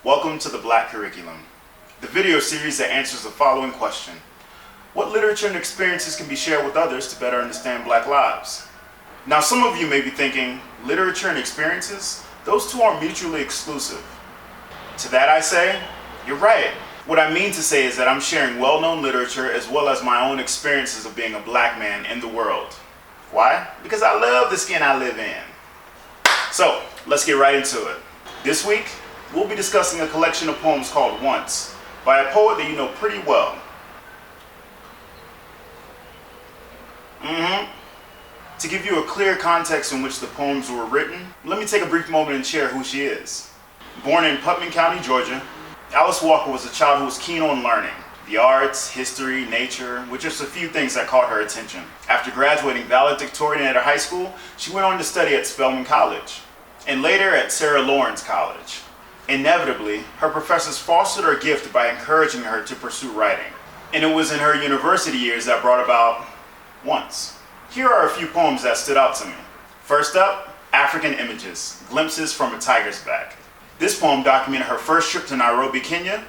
Welcome to the Black Curriculum, the video series that answers the following question. What literature and experiences can be shared with others to better understand Black lives? Now, some of you may be thinking, literature and experiences? Those two are mutually exclusive. To that I say, you're right. What I mean to say is that I'm sharing well-known literature as well as my own experiences of being a Black man in the world. Why? Because I love the skin I live in. So, let's get right into it. This week, we'll be discussing a collection of poems called Once, by a poet that you know pretty well. To give you a clear context in which the poems were written, let me take a brief moment and share who she is. Born in Putnam County, Georgia, Alice Walker was a child who was keen on learning. The arts, history, nature were just a few things that caught her attention. After graduating valedictorian at her high school, she went on to study at Spelman College, and later at Sarah Lawrence College. Inevitably, her professors fostered her gift by encouraging her to pursue writing. And it was in her university years that brought about Once. Here are a few poems that stood out to me. First up, African Images, Glimpses from a Tiger's Back. This poem documented her first trip to Nairobi, Kenya,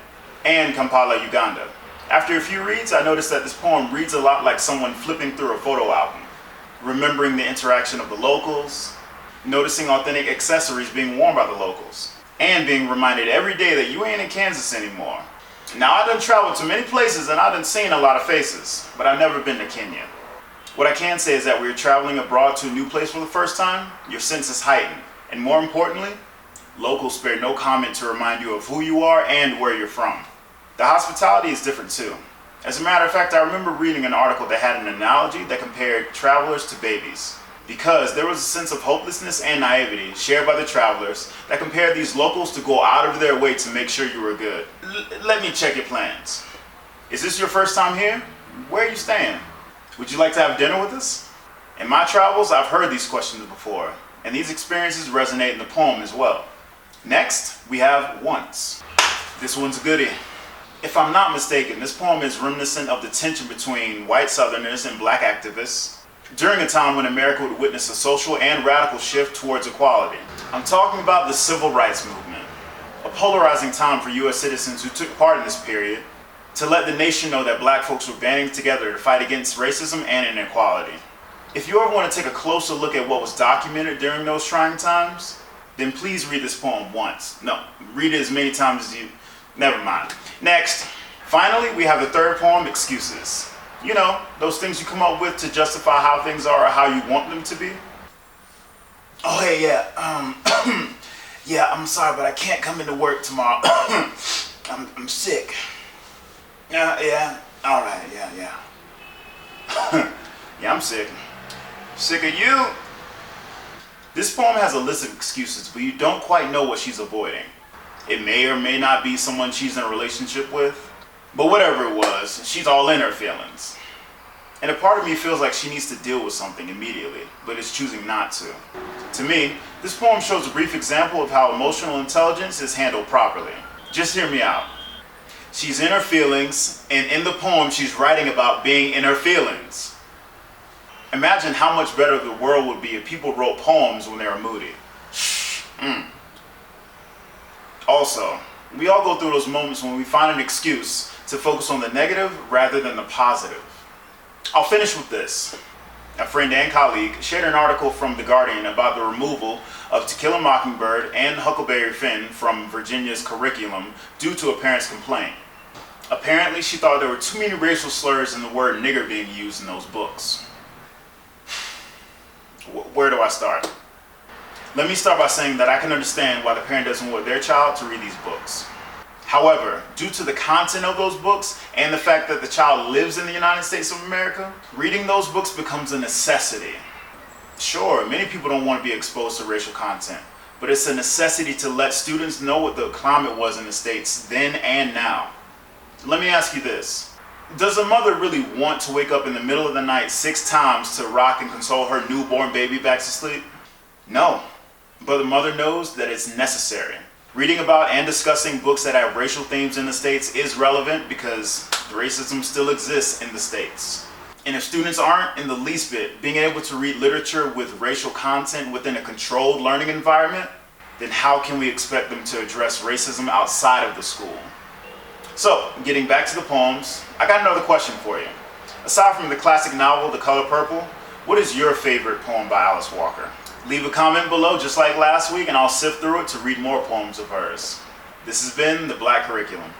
and Kampala, Uganda. After a few reads, I noticed that this poem reads a lot like someone flipping through a photo album, remembering the interaction of the locals, noticing authentic accessories being worn by the locals, and being reminded every day that you ain't in Kansas anymore. Now, I done traveled to many places and I done seen a lot of faces, but I've never been to Kenya. What I can say is that when you're traveling abroad to a new place for the first time, your sense is heightened, and more importantly, locals spare no comment to remind you of who you are and where you're from. The hospitality is different too. As a matter of fact, I remember reading an article that had an analogy that compared travelers to babies, because there was a sense of hopelessness and naivety shared by the travelers that compared these locals to go out of their way to make sure you were good. Let me check your plans. Is this your first time here? Where are you staying? Would you like to have dinner with us? In my travels, I've heard these questions before, and these experiences resonate in the poem as well. Next, we have Once. This one's a goodie. If I'm not mistaken, this poem is reminiscent of the tension between white Southerners and Black activists during a time when America would witness a social and radical shift towards equality. I'm talking about the Civil Rights Movement, a polarizing time for U.S. citizens who took part in this period to let the nation know that Black folks were banding together to fight against racism and inequality. If you ever want to take a closer look at what was documented during those trying times, then please read this poem once. No, read it as many times as you... Never mind. Next, finally, we have the third poem, Excuses. You know, those things you come up with to justify how things are or how you want them to be. Oh, hey, yeah, yeah, I'm sorry, but I can't come into work tomorrow. I'm sick. Yeah, all right, yeah. Yeah, I'm sick. Sick of you. This poem has a list of excuses, but you don't quite know what she's avoiding. It may or may not be someone she's in a relationship with, but whatever it was, she's all in her feelings. And a part of me feels like she needs to deal with something immediately, but is choosing not to. To me, this poem shows a brief example of how emotional intelligence is handled properly. Just hear me out. She's in her feelings, and in the poem she's writing about being in her feelings. Imagine how much better the world would be if people wrote poems when they were moody. Also, we all go through those moments when we find an excuse to focus on the negative rather than the positive. I'll finish with this. A friend and colleague shared an article from The Guardian about the removal of Tequila, Mockingbird and Huckleberry from Virginia's curriculum due to a parent's complaint. Apparently, she thought there were too many racial slurs and the word nigger being used in those books. Where do I start? Let me start by saying that I can understand why the parent doesn't want their child to read these books. However, due to the content of those books and the fact that the child lives in the United States of America, reading those books becomes a necessity. Sure, many people don't want to be exposed to racial content, but it's a necessity to let students know what the climate was in the States then and now. Let me ask you this. Does a mother really want to wake up in the middle of the night 6 times to rock and console her newborn baby back to sleep? No, but the mother knows that it's necessary. Reading about and discussing books that have racial themes in the States is relevant because racism still exists in the States. And if students aren't in the least bit being able to read literature with racial content within a controlled learning environment, then how can we expect them to address racism outside of the school? So, getting back to the poems, I got another question for you. Aside from the classic novel, The Color Purple, what is your favorite poem by Alice Walker? Leave a comment below just like last week and I'll sift through it to read more poems of hers. This has been The Black Curriculum.